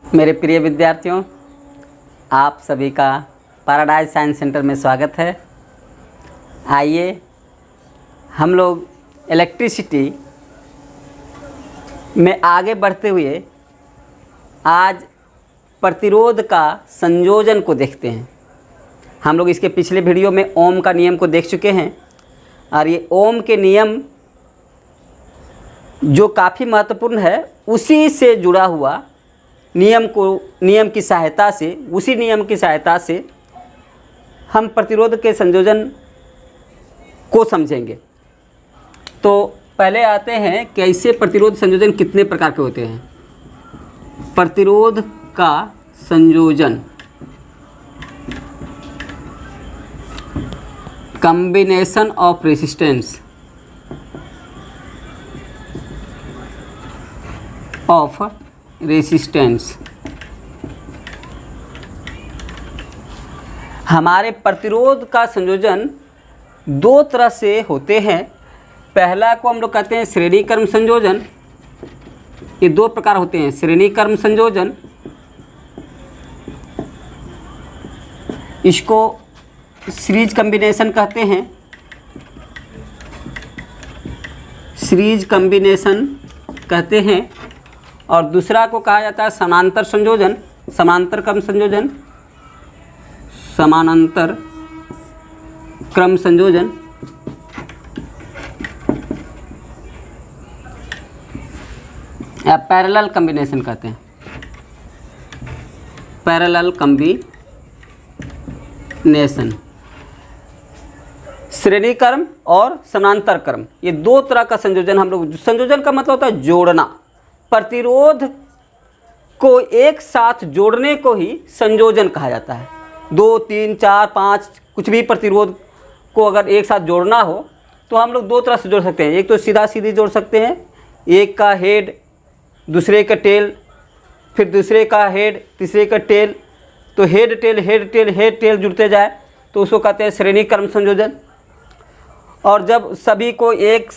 मेरे प्रिय विद्यार्थियों, आप सभी का पैराडाइज साइंस सेंटर में स्वागत है। आइए हम लोग इलेक्ट्रिसिटी में आगे बढ़ते हुए आज प्रतिरोध का संयोजन को देखते हैं। हम लोग इसके पिछले वीडियो में ओम का नियम को देख चुके हैं और ये ओम के नियम जो काफ़ी महत्वपूर्ण है, उसी से जुड़ा हुआ नियम की सहायता से, उसी नियम की सहायता से हम प्रतिरोध के संयोजन को समझेंगे। तो पहले आते हैं कैसे प्रतिरोध संयोजन कितने प्रकार के होते हैं। प्रतिरोध का संयोजन कॉम्बिनेशन ऑफ रेजिस्टेंस हमारे प्रतिरोध का संयोजन दो तरह से होते हैं। पहला को हम लोग कहते हैं श्रेणी क्रम संयोजन। ये दो प्रकार होते हैं, श्रेणी क्रम संयोजन, इसको सीरीज कॉम्बिनेशन कहते हैं, सीरीज कॉम्बिनेशन कहते हैं। और दूसरा को कहा जाता है समानांतर संयोजन, समानांतर क्रम संयोजन, समानांतर क्रम संयोजन। या पैरेलल कॉम्बिनेशन कहते हैं, पैरेलल कॉम्बिनेशन। श्रेणी क्रम और समानांतर क्रम, ये दो तरह का संयोजन हम लोग। संयोजन का मतलब होता है जोड़ना। प्रतिरोध को एक साथ जोड़ने को ही संयोजन कहा जाता है। 2, 3, 4, 5 कुछ भी प्रतिरोध को अगर एक साथ जोड़ना हो तो हम लोग दो तरह से जोड़ सकते हैं। एक तो सीधा सीधी जोड़ सकते हैं, एक का हेड दूसरे का टेल, फिर दूसरे का हेड तीसरे का टेल, तो head tail head tail head tail जुड़ते जाए तो उसको कहते हैं श्रेणी क्रम संयोजन। और जब सभी को एक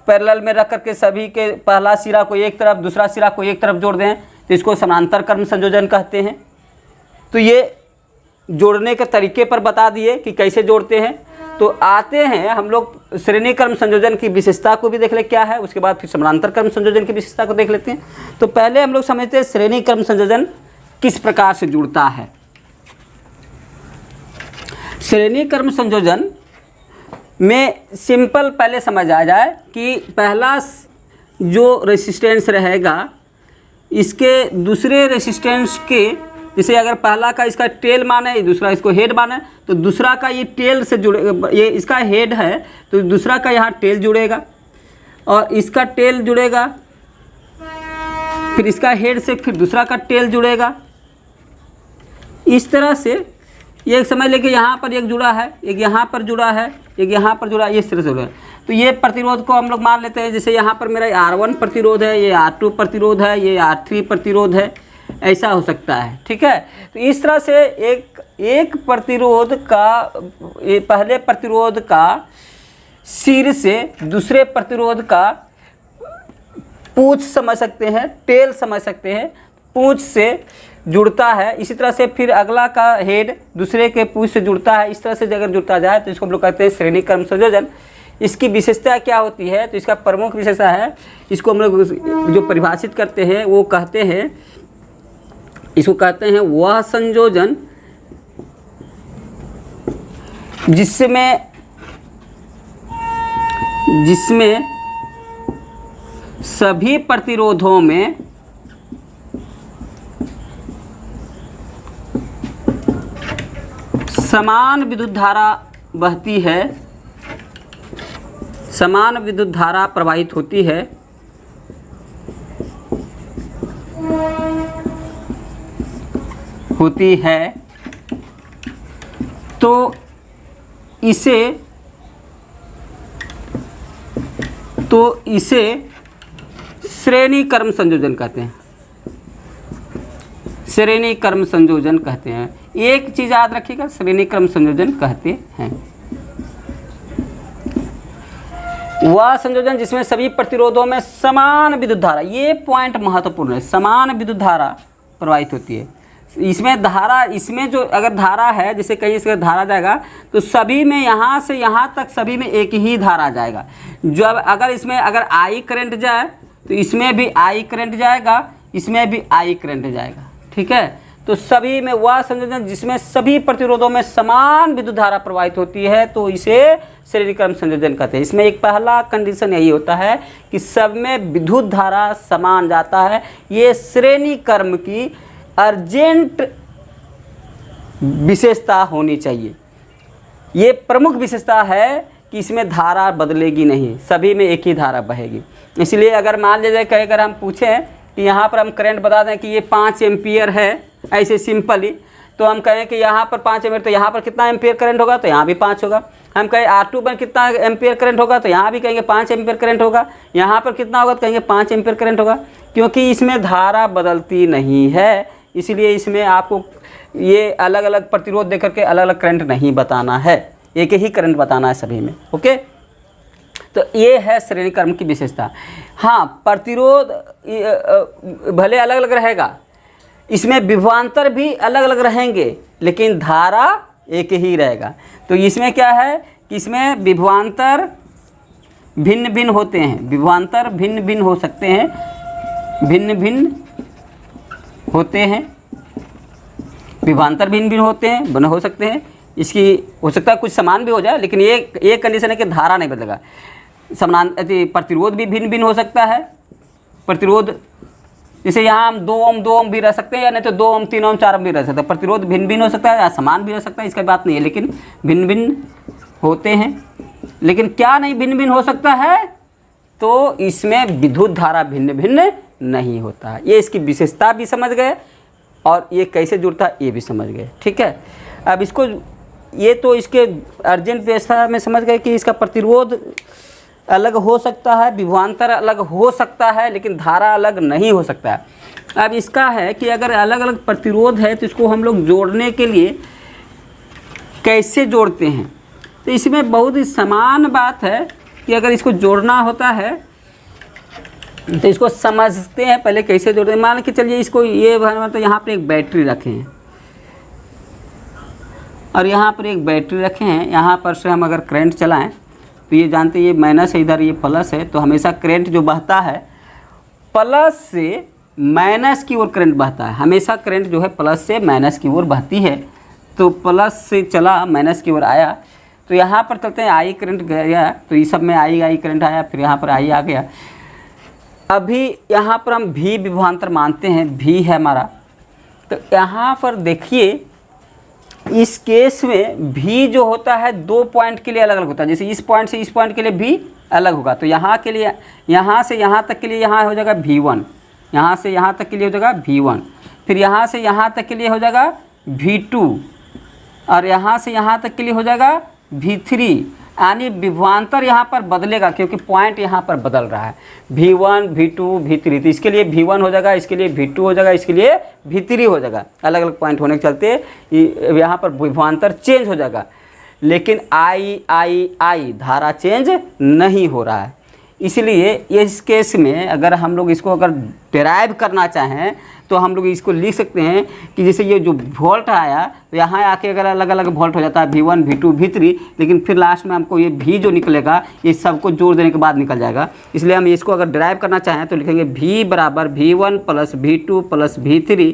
पैरेलल में रख करके सभी के पहला सिरा को एक तरफ दूसरा सिरा को एक तरफ जोड़ दें तो इसको समानांतर क्रम संयोजन कहते हैं। तो ये जोड़ने के तरीके पर बता दिए कि कैसे जोड़ते हैं। तो आते हैं हम लोग श्रेणी क्रम संयोजन की विशेषता को भी देख ले क्या है, उसके बाद फिर समानांतर क्रम संयोजन की विशेषता को देख लेते हैं। तो पहले हम लोग समझते हैं श्रेणी क्रम संयोजन किस प्रकार से जुड़ता है। श्रेणी क्रम संयोजन में सिंपल पहले समझ आ जाए कि पहला जो रेसिस्टेंस रहेगा इसके दूसरे रेसिस्टेंस के, जैसे अगर पहला का इसका टेल माने, दूसरा इसको हेड माने, तो दूसरा का ये टेल से जुड़ेगा। ये इसका हेड है तो दूसरा का यहाँ टेल जुड़ेगा और इसका टेल जुड़ेगा, फिर इसका हेड से फिर दूसरा का टेल जुड़ेगा। इस तरह से ये एक समझ लेके यहाँ पर एक जुड़ा है, एक यहाँ पर जुड़ा है, एक यहाँ पर जुड़ा है, इस तरह से जुड़ा है। तो ये प्रतिरोध को हम लोग मान लेते हैं, जैसे यहाँ पर मेरा R1 प्रतिरोध है, ये R2 प्रतिरोध है, ये R3 प्रतिरोध है, ऐसा हो सकता है। ठीक है, तो इस तरह से एक प्रतिरोध का, पहले प्रतिरोध का सिर से दूसरे प्रतिरोध का पूंछ समझ सकते हैं, टेल समझ सकते हैं, पूंछ से जुड़ता है। इसी तरह से फिर अगला का हेड दूसरे के पूंछ से जुड़ता है। इस तरह से अगर जुड़ता जाए तो इसको हम लोग कहते हैं श्रेणी क्रम संयोजन। इसकी विशेषता क्या होती है, तो इसका प्रमुख विशेषता है, इसको हम लोग जो परिभाषित करते हैं वो कहते हैं, इसको कहते हैं वह संयोजन जिसमें सभी प्रतिरोधों में समान विद्युत धारा बहती है, समान विद्युत धारा प्रवाहित होती है, तो इसे श्रेणी क्रम संयोजन कहते हैं, श्रेणी क्रम संयोजन कहते हैं। एक चीज़ याद रखिएगा, श्रेणी क्रम संयोजन कहते हैं वह संयोजन जिसमें सभी प्रतिरोधों में समान विद्युत धारा, ये पॉइंट महत्वपूर्ण है, समान विद्युत धारा प्रवाहित होती है। इसमें धारा, इसमें जो अगर धारा है, जैसे कहीं इसका धारा जाएगा तो सभी में यहाँ से यहाँ तक सभी में एक ही धारा जाएगा। जब अगर इसमें अगर आई करंट जाए तो इसमें भी आई करंट जाएगा, इसमें भी आई करंट जाएगा, ठीक है। तो सभी में वह संयोजन जिसमें सभी प्रतिरोधों में समान विद्युत धारा प्रवाहित होती है तो इसे श्रेणी क्रम संयोजन कहते हैं। इसमें एक पहला कंडीशन यही होता है कि सब में विद्युत धारा समान जाता है। ये श्रेणी क्रम की अर्जेंट विशेषता होनी चाहिए। ये प्रमुख विशेषता है कि इसमें धारा बदलेगी नहीं, सभी में एक ही धारा बहेगी। इसलिए अगर मान लीजिए कि अगर हम पूछें कि यहाँ पर हम करंट बता दें कि ये 5 एम्पियर है, ऐसे सिंपली, तो हम कहें कि यहाँ पर 5 एम्पियर, तो यहाँ पर कितना एम्पियर करंट होगा, तो यहाँ भी 5 होगा। हम कहें R2 पर कितना एम्पियर करंट होगा, तो यहाँ भी कहेंगे 5 एम्पियर करंट होगा। यहाँ पर कितना होगा, तो कहेंगे 5 एम्पियर करंट होगा, क्योंकि इसमें धारा बदलती नहीं है। इसलिए इसमें आपको ये अलग अलग प्रतिरोध देकर के अलग अलग करंट नहीं बताना है, एक ही करंट बताना है सभी में। ओके, तो ये है श्रेणी क्रम की विशेषता। हाँ, प्रतिरोध भले अलग अलग रहेगा, इसमें विभवांतर भी अलग अलग रहेंगे, लेकिन धारा एक ही रहेगा। तो इसमें क्या है कि इसमें विभवांतर भिन्न भिन्न होते हैं, विभवांतर भिन्न भिन्न हो सकते हैं, भिन्न भिन्न होते हैं, विभवांतर भिन्न भिन्न होते हैं, बने हो सकते हैं। इसकी हो सकता है कुछ समान भी हो जाए, लेकिन ये कंडीशन है कि धारा नहीं बदलेगा। समान प्रतिरोध भी भिन्न भिन्न हो सकता है। प्रतिरोध जैसे यहाँ हम 2 ओम भी रह सकते हैं, या नहीं तो 2 ओम 3 ओम 4 ओम भी रह सकते हैं। प्रतिरोध भिन्न भिन्न हो सकता है या समान भी हो सकता है, इसका बात नहीं है, लेकिन भिन्न भिन्न होते हैं। लेकिन क्या नहीं भिन्न भिन्न हो सकता है, तो इसमें विद्युत धारा भिन्न भिन्न नहीं होता है। ये इसकी विशेषता भी समझ गए और ये कैसे जुड़ता है ये भी समझ गए, ठीक है। अब इसको ये तो इसके अर्जेंट व्यवस्था में समझ गए कि इसका प्रतिरोध अलग हो सकता है, विभवांतर अलग हो सकता है, लेकिन धारा अलग नहीं हो सकता है। अब इसका है कि अगर अलग अलग प्रतिरोध है तो इसको हम लोग जोड़ने के लिए कैसे जोड़ते हैं। तो इसमें बहुत ही समान बात है कि अगर इसको जोड़ना होता है तो इसको समझते हैं पहले कैसे जोड़ते हैं। मान के चलिए इसको ये मतलब यहाँ पर एक बैटरी रखे हैं और यहाँ पर एक बैटरी रखे हैं। यहाँ पर से हम अगर करंट चलाएं तो ये जानते हैं ये माइनस है, इधर ये प्लस है, तो हमेशा करंट जो बहता है प्लस से माइनस की ओर करंट बहता है। हमेशा करंट जो है प्लस से माइनस की ओर बहती है। तो प्लस से चला माइनस की ओर आया, तो यहाँ पर चलते हैं आई करंट गया, तो इस सब में आई करंट आया, फिर यहाँ पर आई आ गया। अभी यहाँ पर हम भी विभवांतर मानते हैं, भी है हमारा। तो यहाँ पर देखिए इस केस में भी जो होता है 2 पॉइंट के लिए अलग अलग होता है। जैसे इस पॉइंट से इस पॉइंट के लिए भी अलग होगा, तो यहाँ के लिए यहाँ से यहाँ तक के लिए यहाँ हो जाएगा V1, यहाँ से यहाँ तक के लिए हो जाएगा V1, फिर यहाँ से यहाँ तक के लिए हो जाएगा V2 और यहाँ से यहाँ तक के लिए हो जाएगा V3। यानी विभवांतर यहाँ पर बदलेगा क्योंकि पॉइंट यहाँ पर बदल रहा है, V1 V2 V3। तो इसके लिए V1 हो जाएगा, इसके लिए V2 हो जाएगा, इसके लिए V3 हो जाएगा। अलग अलग पॉइंट होने के चलते यहाँ पर विभवांतर चेंज हो जाएगा, लेकिन I धारा चेंज नहीं हो रहा है। इसलिए इस केस में अगर हम लोग इसको अगर डेराइव करना चाहें तो हम लोग इसको लिख सकते हैं कि जैसे ये जो वोल्ट आया तो यहाँ आके अगर अलग अलग वोल्ट हो जाता है V1 V2 V3, लेकिन फिर लास्ट में हमको ये V जो निकलेगा ये सबको जोड़ देने के बाद निकल जाएगा। इसलिए हम इसको अगर डेराइव करना चाहें तो लिखेंगे V बराबर V1 plus V2 plus V3,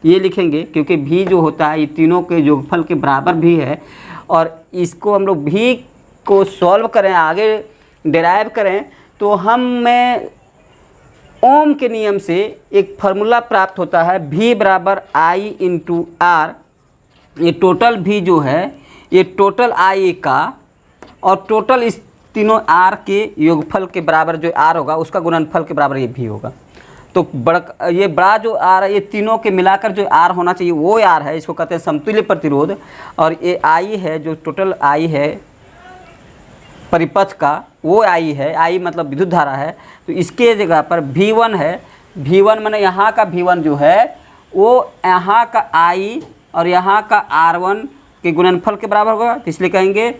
ये लिखेंगे क्योंकि V जो होता है ये तीनों के योगफल के बराबर भी है। और इसको हम लोग V को सॉल्व करें, आगे डेराइव करें, तो हमें ओम के नियम से एक फार्मूला प्राप्त होता है V बराबर I इंटू आर। ये टोटल V जो है ये टोटल I का और टोटल इस तीनों R के योगफल के बराबर जो R होगा उसका गुणनफल के बराबर ये V होगा। तो ये बड़ा जो R है ये तीनों के मिलाकर जो R होना चाहिए वो R है, इसको कहते हैं समतुल्य प्रतिरोध। और ये I है जो टोटल I है परिपथ का वो I है, I मतलब विद्युत धारा है। तो इसके जगह पर V1 है, V1 माने यहाँ का V1 जो है वो यहाँ का I और यहाँ का R1 के गुणनफल के बराबर होगा। तो इसलिए कहेंगे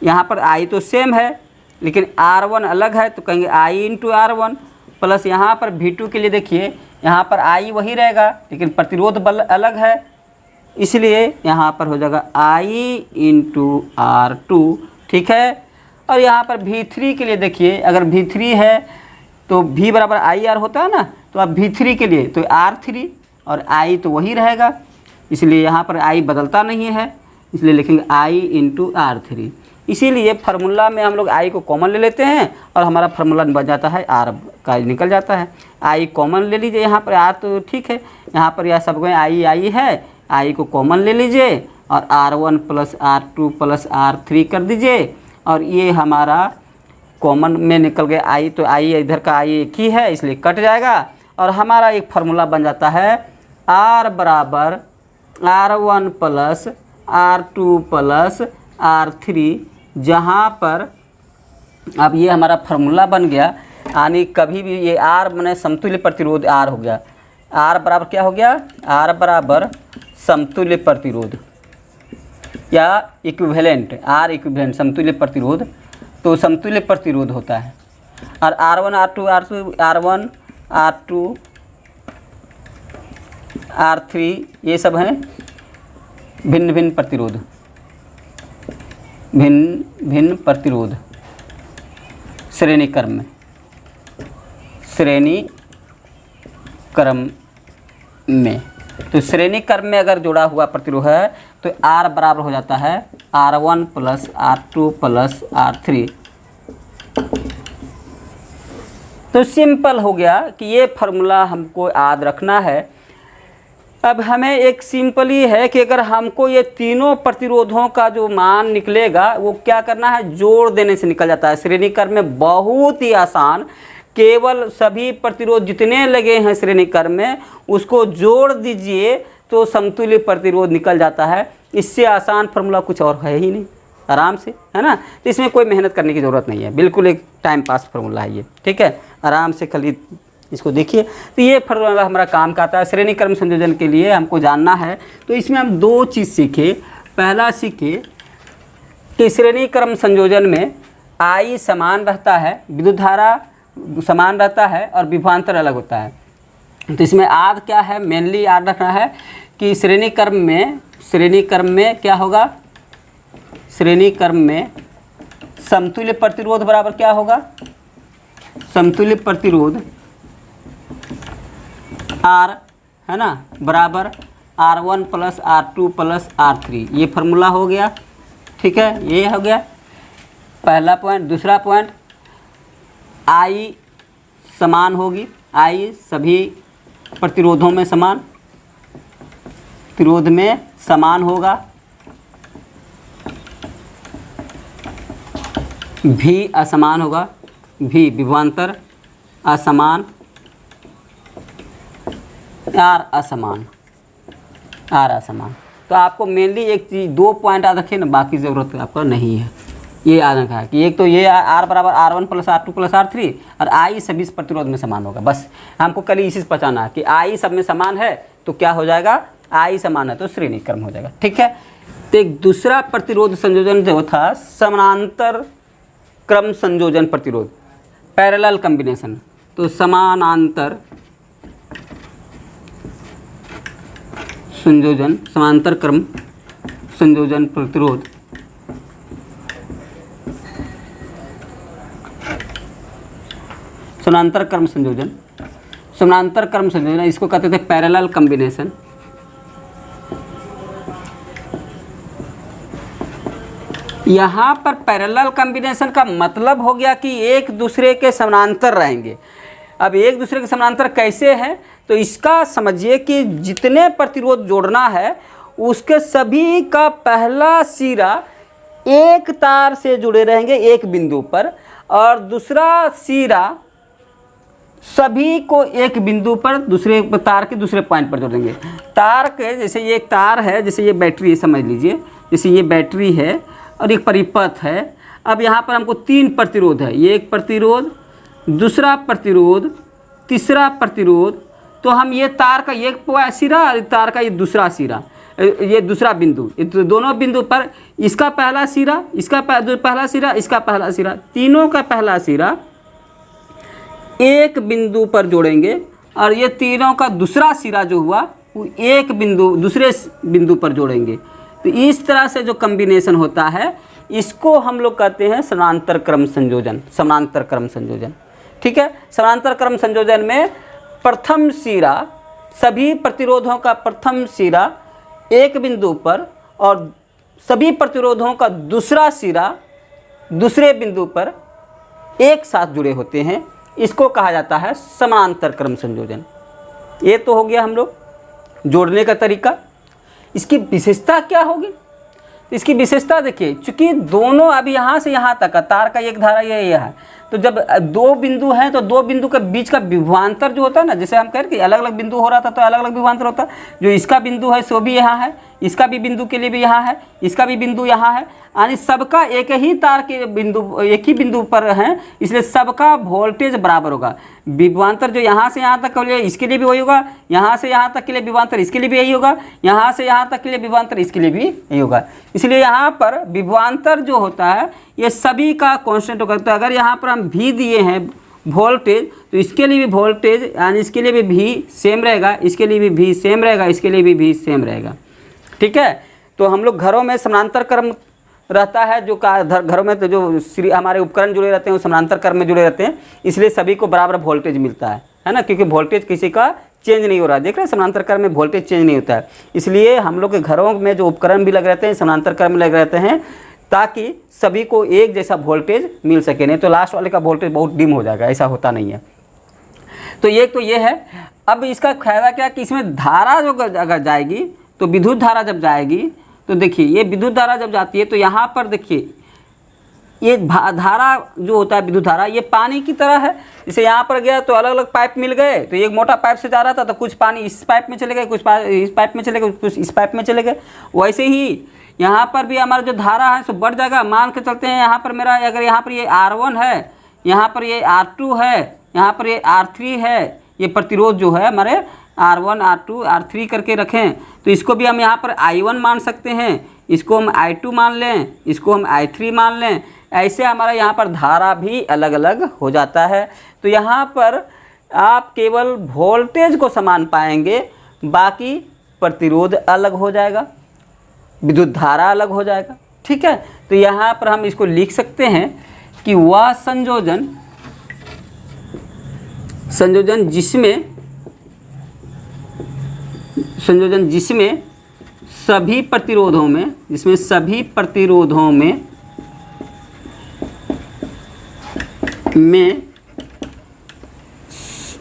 यहाँ पर I तो सेम है लेकिन R1 अलग है, तो कहेंगे I इंटू R1 प्लस यहाँ पर V2 के लिए देखिए यहाँ पर I वही रहेगा लेकिन प्रतिरोध बल अलग है, इसलिए यहाँ पर हो जाएगा I × R2, ठीक है। और यहाँ पर V3 के लिए देखिए, अगर V3 है तो V बराबर IR होता है ना, तो अब V3 के लिए तो R3 और I तो वही रहेगा, इसलिए यहाँ पर I बदलता नहीं है, इसलिए लिखेंगे I × R3। इसीलिए फार्मूला में हम लोग I को कॉमन ले लेते हैं और हमारा फार्मूला बन जाता है R का निकल जाता है। I कॉमन ले लीजिए, यहाँ पर R तो ठीक है, यहाँ पर यह सब I है, I को कॉमन ले लीजिए और R1 + R2 + R3 कर दीजिए और ये हमारा कॉमन में निकल गया I, तो I इधर का I एक ही है इसलिए कट जाएगा और हमारा एक फार्मूला बन जाता है R बराबर R1 + R2 + R3, जहाँ पर अब ये हमारा फार्मूला बन गया, यानी कभी भी ये R माने समतुल्य प्रतिरोध R हो गया। R बराबर क्या हो गया? R बराबर समतुल्य प्रतिरोध या इक्विवेलेंट, R इक्विवेलेंट समतुल्य प्रतिरोध, तो समतुल्य प्रतिरोध होता है। और R1 R2 R3 ये सब हैं भिन्न भिन्न प्रतिरोध, भिन्न प्रतिरोध श्रेणी क्रम में। तो श्रेणी क्रम में अगर जुड़ा हुआ प्रतिरोध है तो R बराबर हो जाता है R1 + R2 + R3। तो सिंपल हो गया कि ये फार्मूला हमको याद रखना है। अब हमें एक सिंपल ही है कि अगर हमको ये तीनों प्रतिरोधों का जो मान निकलेगा वो क्या करना है, जोड़ देने से निकल जाता है। श्रेणी क्रम में बहुत ही आसान, केवल सभी प्रतिरोध जितने लगे हैं श्रेणी क्रम में उसको जोड़ दीजिए तो समतुल्य प्रतिरोध निकल जाता है। इससे आसान फार्मूला कुछ और है ही नहीं, आराम से, है ना। तो इसमें कोई मेहनत करने की ज़रूरत नहीं है, बिल्कुल एक टाइम पास फार्मूला है ये, ठीक है। आराम से खाली इसको देखिए। तो ये फार्मूला हमारा काम का आता है श्रेणी क्रम संयोजन के लिए हमको जानना है। तो इसमें हम दो चीज़ सीखे। पहला सीखे कि श्रेणी क्रम संयोजन में I समान रहता है, विद्युत धारा समान रहता है और विभवांतर अलग होता है। तो इसमें याद क्या है, मेनली याद रखना है कि श्रेणी क्रम में क्या होगा, श्रेणी क्रम में समतुल्य प्रतिरोध बराबर क्या होगा, समतुल्य प्रतिरोध R, है ना, बराबर R1 + R2 + R3। ये फार्मूला हो गया, ठीक है, ये हो गया पहला पॉइंट। दूसरा पॉइंट, I समान होगी, I सभी प्रतिरोधों में समान, प्रतिरोध में समान होगा। V असमान होगा, V विभवांतर असमान, R असमान, R असमान। तो आपको मेनली एक चीज़, दो पॉइंट याद रखिए ना, बाकी ज़रूरत आपका नहीं है। ये याद रखा है कि एक तो ये R बराबर R1 + R2 + R3 और I सभी प्रतिरोध में समान होगा। बस हमको कल इसी से पहचाना है कि I सब में समान है तो क्या हो जाएगा, I समान है तो श्रेणी क्रम हो जाएगा, ठीक है। तो एक दूसरा प्रतिरोध संयोजन जो था समानांतर क्रम संयोजन प्रतिरोध, पैरेलल कॉम्बिनेशन। तो समानांतर संयोजन, समांतर क्रम संयोजन प्रतिरोध, समांतर क्रम संयोजन, समांतर क्रम संयोजन, इसको कहते थे पैरेलल कॉम्बिनेशन। यहाँ पर पैरेलल कॉम्बिनेशन का मतलब हो गया कि एक दूसरे के समानांतर रहेंगे। अब एक दूसरे के समानांतर कैसे हैं, तो इसका समझिए कि जितने प्रतिरोध जोड़ना है उसके सभी का पहला सिरा एक तार से जुड़े रहेंगे एक बिंदु पर, और दूसरा सिरा सभी को एक बिंदु पर दूसरे तार के दूसरे पॉइंट पर जोड़ेंगे। तार के जैसे ये एक तार है, जैसे ये बैटरी है, समझ लीजिए जैसे ये बैटरी है और एक परिपथ है। अब यहाँ पर हमको तीन प्रतिरोध है, ये एक प्रतिरोध, दूसरा प्रतिरोध, तीसरा प्रतिरोध। तो हम ये तार का एक सिरा और तार का ये दूसरा सिरा, ये दूसरा बिंदु, तो दोनों बिंदु पर इसका पहला सिरा, इसका पहला सिरा, इसका पहला सिरा, तीनों का पहला सिरा एक बिंदु पर जोड़ेंगे और ये तीनों का दूसरा सिरा जो हुआ वो एक बिंदु दूसरे बिंदु पर जोड़ेंगे। तो इस तरह से जो कम्बिनेशन होता है इसको हम लोग कहते हैं समानांतर क्रम संयोजन, समानांतर क्रम संयोजन। ठीक है, समानांतर क्रम संयोजन में प्रथम सिरा, सभी प्रतिरोधों का प्रथम सिरा एक बिंदु पर और सभी प्रतिरोधों का दूसरा सिरा दूसरे बिंदु पर एक साथ जुड़े होते हैं, इसको कहा जाता है समानांतर क्रम संयोजन। ये तो हो गया हम लोग जोड़ने का तरीका। इसकी विशेषता क्या होगी? इसकी विशेषता देखिए, चूंकि दोनों अभी यहाँ से यहाँ तक तार का एक धारा ये है, तो जब दो बिंदु हैं तो दो बिंदु के बीच का विभवांतर जो होता है ना, जैसे हम कह रहे कि अलग अलग बिंदु हो रहा था तो अलग अलग विभवांतर होता है। जो इसका बिंदु है सो भी यहाँ है, इसका भी बिंदु के लिए भी यहाँ है, इसका भी बिंदु यहाँ है, यानी सबका एक ही तार के बिंदु, एक ही बिंदु पर हैं, इसलिए सबका वोल्टेज बराबर होगा। विभवांतर जो यहाँ से यहाँ तक के लिए इसके लिए भी वही होगा, यहाँ से यहाँ तक के लिए विभवांतर इसके लिए भी यही होगा, यहाँ से यहाँ तक के लिए विभवांतर इसके लिए भी यही होगा। इसलिए यहाँ पर विभवांतर जो होता है ये सभी का कांस्टेंट होगा। तो अगर यहाँ पर हम भी दिए हैं वोल्टेज, तो इसके लिए भी वोल्टेज यानी इसके लिए भी सेम रहेगा, इसके लिए भी सेम रहेगा, इसके लिए भी सेम रहेगा। ठीक है, तो हम लोग घरों में समानांतर क्रम रहता है, जो घरों में तो जो हमारे उपकरण जुड़े रहते हैं वो समानांतर क्रम में जुड़े रहते हैं, इसलिए सभी को बराबर वोल्टेज मिलता है ना, क्योंकि वोल्टेज किसी का चेंज नहीं हो रहा है। देख रहे हैं समानांतर क्रम में वोल्टेज चेंज नहीं होता है, इसलिए हम लोग के घरों में जो उपकरण भी लग रहते हैं समानांतर क्रम में लग रहते हैं, ताकि सभी को एक जैसा वोल्टेज मिल सके। नहीं तो लास्ट वाले का वोल्टेज बहुत डिम हो जाएगा, ऐसा होता नहीं है। तो ये है। अब इसका फायदा क्या कि इसमें धारा जो अगर जाएगी तो विद्युत धारा जब जाएगी तो देखिए, ये विद्युत धारा जब जाती है तो यहाँ पर देखिए ये धारा जो होता है विद्युत धारा, ये पानी की तरह है। जैसे यहाँ पर गया तो अलग अलग पाइप मिल गए, तो एक मोटा पाइप से जा रहा था तो कुछ पानी इस पाइप में चले गए, कुछ इस पाइप में चले गए, कुछ इस पाइप में चले गए। वैसे ही यहाँ पर भी हमारा जो धारा है सो बढ़ जाएगा। मान के चलते हैं यहाँ पर मेरा, अगर यहाँ पर ये R1 है, यहाँ पर ये R2 है, यहाँ पर ये R3 है, ये प्रतिरोध जो है हमारे R1 R2 R3 करके रखें, तो इसको भी हम यहाँ पर I1 मान सकते हैं, इसको हम I2 मान लें, इसको हम I3 मान लें। ऐसे हमारा यहाँ पर धारा भी अलग अलग हो जाता है। तो यहाँ पर आप केवल वोल्टेज को समान पाएंगे, बाकी प्रतिरोध अलग हो जाएगा, विद्युत धारा अलग हो जाएगा। ठीक है, तो यहाँ पर हम इसको लिख सकते हैं कि वह संयोजन जिसमें सभी प्रतिरोधों में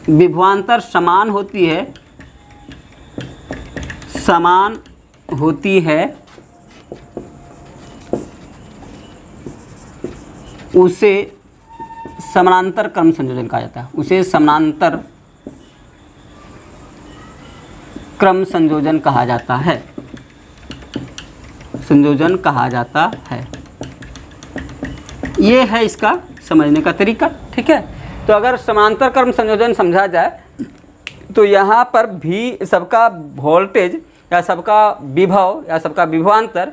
विभवांतर समान होती है उसे समानांतर क्रम संयोजन कहा जाता है। उसे समानांतर क्रम संयोजन कहा जाता है, संयोजन कहा जाता है। ये है इसका समझने का तरीका। ठीक है, तो अगर समानांतर क्रम संयोजन समझा जाए तो यहाँ पर भी सबका वोल्टेज या सबका विभव या सबका विभवांतर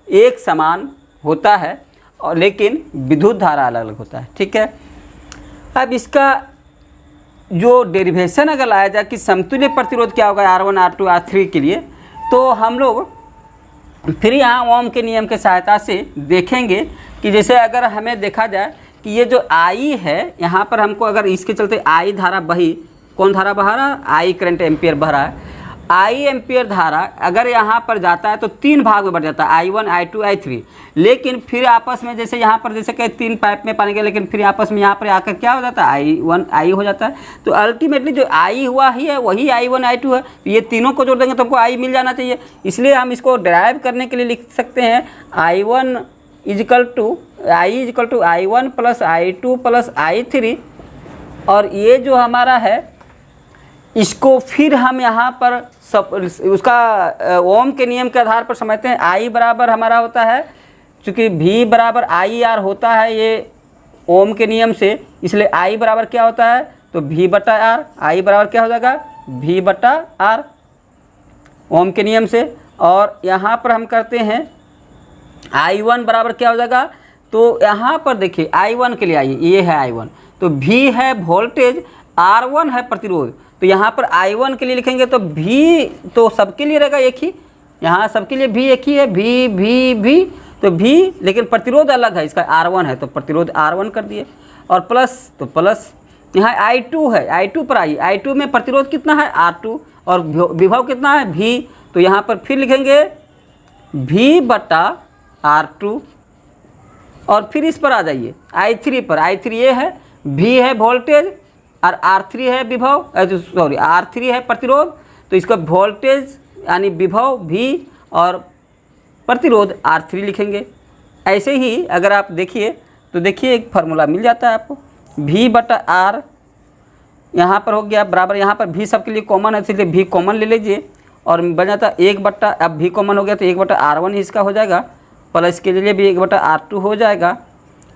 एक समान होता है, और लेकिन विद्युत धारा अलग अलग होता है। ठीक है, अब इसका जो डेरिवेशन अगर लाया जाए कि समतुल्य प्रतिरोध क्या होगा R1 R2 R3 के लिए, तो हम लोग फिर यहाँ ओम के नियम के सहायता से देखेंगे कि जैसे अगर हमें देखा जाए कि ये जो I है, यहाँ पर हमको अगर इसके चलते I धारा बही, कौन धारा बहा रहा? I करंट एम्पियर बह रहा है। I एम्पियर धारा अगर यहाँ पर जाता है तो तीन भाग में बढ़ जाता है, I1 I2 I3। लेकिन फिर आपस में जैसे यहाँ पर जैसे कि तीन पाइप में पानी गया, लेकिन फिर आपस में यहाँ पर आकर क्या हो जाता है? I1 I हो जाता है। तो अल्टीमेटली जो I हुआ ही है वही I1 I2 है। तो ये तीनों को जोड़ देंगे तो हमको I मिल जाना चाहिए। इसलिए हम इसको ड्राइव करने के लिए लिख सकते हैं I1 is equal to I1 plus I2 plus I3। और ये जो हमारा है इसको फिर हम यहाँ पर उसका ओम के नियम के आधार पर समझते हैं। I बराबर हमारा होता है, चूँकि V बराबर IR होता है ये ओम के नियम से, इसलिए I बराबर क्या होता है? तो V बटा R। I बराबर क्या हो जाएगा? V बटा R ओम के नियम से। और यहाँ पर हम करते हैं I1 बराबर क्या हो जाएगा? तो यहाँ पर देखिए I1 के लिए ये है I1, तो V है वोल्टेज, R1 है प्रतिरोध। तो यहाँ पर I1 के लिए लिखेंगे तो V तो सबके लिए रहेगा एक ही, यहाँ सबके लिए V एक ही है, V तो V, लेकिन प्रतिरोध अलग है, इसका R1 है तो प्रतिरोध R1 कर दिए, और प्लस तो प्लस यहाँ I2 है, I2 पर आइए, I2 में प्रतिरोध कितना है R2 और विभव कितना है V, तो यहाँ पर फिर लिखेंगे V बटा R2, और फिर इस पर आ जाइए I3 पर, I3 ये है, V है वोल्टेज और R3 है विभव, सॉरी R3 है प्रतिरोध, तो इसका वोल्टेज यानी विभव V और प्रतिरोध R3 लिखेंगे। ऐसे ही अगर आप देखिए तो देखिए एक फार्मूला मिल जाता है आपको, V बटा R यहाँ पर हो गया बराबर, यहाँ पर V सबके लिए कॉमन है इसलिए V कॉमन ले लीजिए और बन जाता है 1 बटा, अब V कॉमन हो गया तो 1 बटा R1 ही इसका हो जाएगा, प्लस के लिए भी 1 बटा R2 हो जाएगा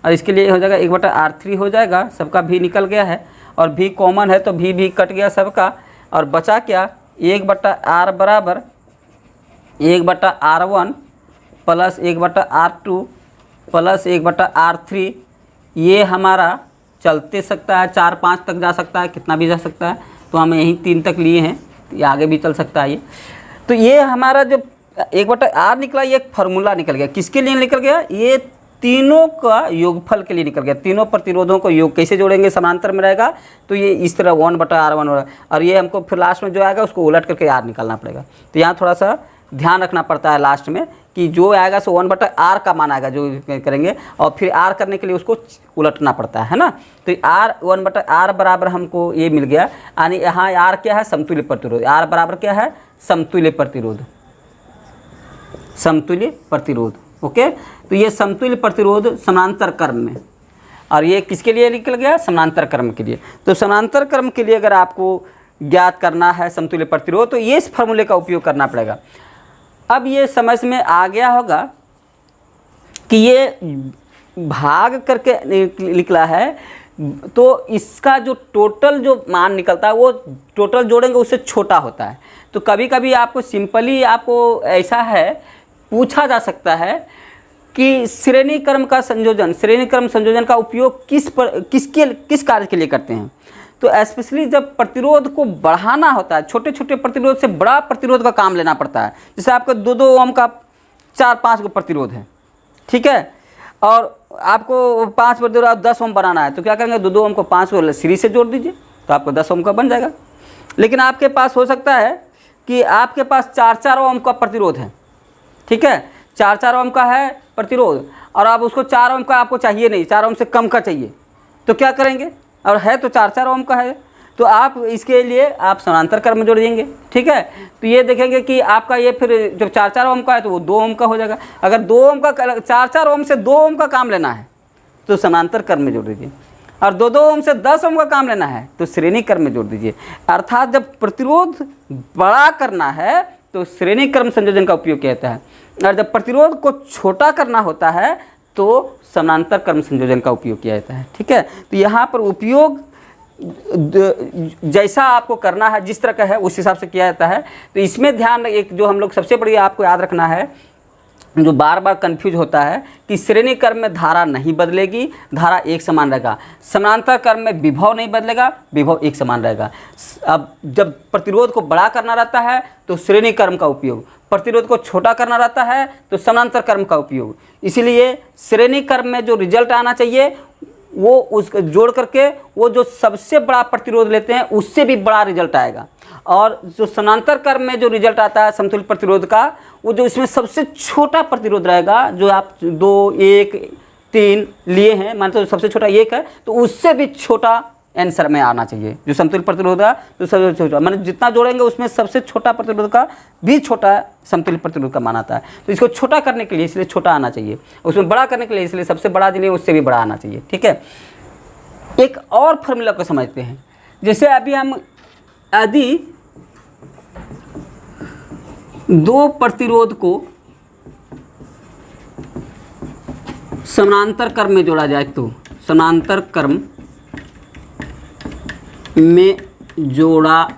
और इसके लिए हो जाएगा 1 बटा R3 हो जाएगा, सबका V निकल गया है और V कॉमन है तो V कट गया सबका, और बचा क्या 1 बटा R बराबर 1 बटा R1 प्लस 1 बटा R2 प्लस 1 बटा R3, ये हमारा चलते सकता है 4-5 तक जा सकता है, कितना भी जा सकता है, तो हम यहीं 3 तक लिए हैं, ये आगे भी चल सकता है ये। तो ये हमारा जो 1 बटा R निकला, ये एक फार्मूला निकल गया, किसके लिए निकल गया, ये तीनों का योगफल के लिए निकल गया। तीनों प्रतिरोधों को योग कैसे जोड़ेंगे, समांतर में रहेगा तो ये इस तरह 1 बटा R1 होगा, और ये हमको फिर लास्ट में जो आएगा उसको उलट करके R निकालना पड़ेगा। तो यहाँ थोड़ा सा ध्यान रखना पड़ता है लास्ट में कि जो आएगा सो 1 बटा R का मान आएगा जो करेंगे, और फिर R करने के लिए उसको उलटना पड़ता है ना। तो R 1 बटा R बराबर हमको ये मिल गया, यानी यहाँ R क्या है, समतुल्य प्रतिरोध। R बराबर क्या है, समतुल्य प्रतिरोध, समतुल्य प्रतिरोध। ओके, तो ये समतुल्य प्रतिरोध समानांतर क्रम में, और ये किसके लिए निकल गया, समानांतर क्रम के लिए। तो समानांतर क्रम के लिए अगर आपको ज्ञात करना है समतुल्य प्रतिरोध तो ये इस फार्मूले का उपयोग करना पड़ेगा। अब ये समझ में आ गया होगा कि ये भाग करके निकला है, तो इसका जो टोटल जो मान निकलता है वो टोटल जोड़ेंगे उससे छोटा होता है। तो कभी कभी आपको सिंपली आपको ऐसा है पूछा जा सकता है कि श्रेणी क्रम का संयोजन, श्रेणी क्रम संयोजन का उपयोग किस कार्य के लिए करते हैं। तो स्पेशली जब प्रतिरोध को बढ़ाना होता है, छोटे छोटे प्रतिरोध से बड़ा प्रतिरोध का काम लेना पड़ता है। जैसे आपका 2-2 ओम का 4-5 को प्रतिरोध है, ठीक है, और आपको 5 प्रतिरोध 10 ओम बनाना है, तो क्या करेंगे 2-2 ओम को 5 को सीरीज से जोड़ दीजिए तो आपको 10 ओम का बन जाएगा। लेकिन आपके पास हो सकता है कि आपके पास 4-4 ओम का प्रतिरोध है, ठीक है, 4-4 ओम का है प्रतिरोध, और आप उसको 4 ओम का आपको चाहिए नहीं, 4 ओम से कम का चाहिए, तो क्या करेंगे, और है तो 4-4 ओम का है, तो आप इसके लिए आप समानांतर क्रम में जोड़ देंगे, ठीक है। तो ये देखेंगे कि आपका ये फिर जब 4-4 ओम का है तो वो 2 ओम का हो जाएगा। अगर 2 ओम का 4-4 ओम से 2 ओम का काम लेना है तो समानांतर क्रम में जोड़ दीजिए, और 2-2 ओम से 10 ओम का काम लेना है तो श्रेणी क्रम में जोड़ दीजिए। अर्थात जब प्रतिरोध बड़ा करना है तो श्रेणी क्रम संयोजन का उपयोग किया जाता है, और जब प्रतिरोध को छोटा करना होता है तो समानांतर क्रम संयोजन का उपयोग किया जाता है, ठीक है। तो यहाँ पर उपयोग जैसा आपको करना है, जिस तरह का है उस हिसाब से किया जाता है। तो इसमें ध्यान, एक जो हम लोग सबसे बड़ी आपको याद रखना है, जो बार बार कंफ्यूज होता है कि श्रेणी क्रम में धारा नहीं बदलेगी, धारा एक समान रहेगा। समानांतर क्रम में विभव नहीं बदलेगा, विभव एक समान रहेगा। अब जब प्रतिरोध को बड़ा करना रहता है तो श्रेणी क्रम का उपयोग, प्रतिरोध को छोटा करना रहता है तो समानांतर क्रम का उपयोग। इसीलिए श्रेणी क्रम में जो रिजल्ट आना चाहिए वो उस जोड़ करके वो जो सबसे बड़ा प्रतिरोध लेते हैं उससे भी बड़ा रिजल्ट आएगा, और जो समानांतर क्रम में जो रिजल्ट आता है समतुल्य प्रतिरोध का, वो जो इसमें सबसे छोटा प्रतिरोध रहेगा, जो आप 2, 1, 3 लिए हैं, मान तो सबसे छोटा 1 है, तो उससे भी छोटा आंसर में आना चाहिए। जो समतुल्य प्रतिरोध है तो सबसे छोटा, माने जितना जोड़ेंगे उसमें सबसे छोटा प्रतिरोध का भी छोटा समतुल्य प्रतिरोध का मान आता है। तो इसको छोटा करने के लिए इसलिए छोटा आना चाहिए, उसमें बड़ा करने के लिए इसलिए सबसे बड़ा जिन्हें उससे भी बड़ा आना चाहिए, ठीक है। एक और फॉर्मूला को समझते हैं, जैसे अभी हम यदि 2 प्रतिरोध को समानांतर क्रम में जोड़ा जाए, तो समानांतर क्रम में जोड़ा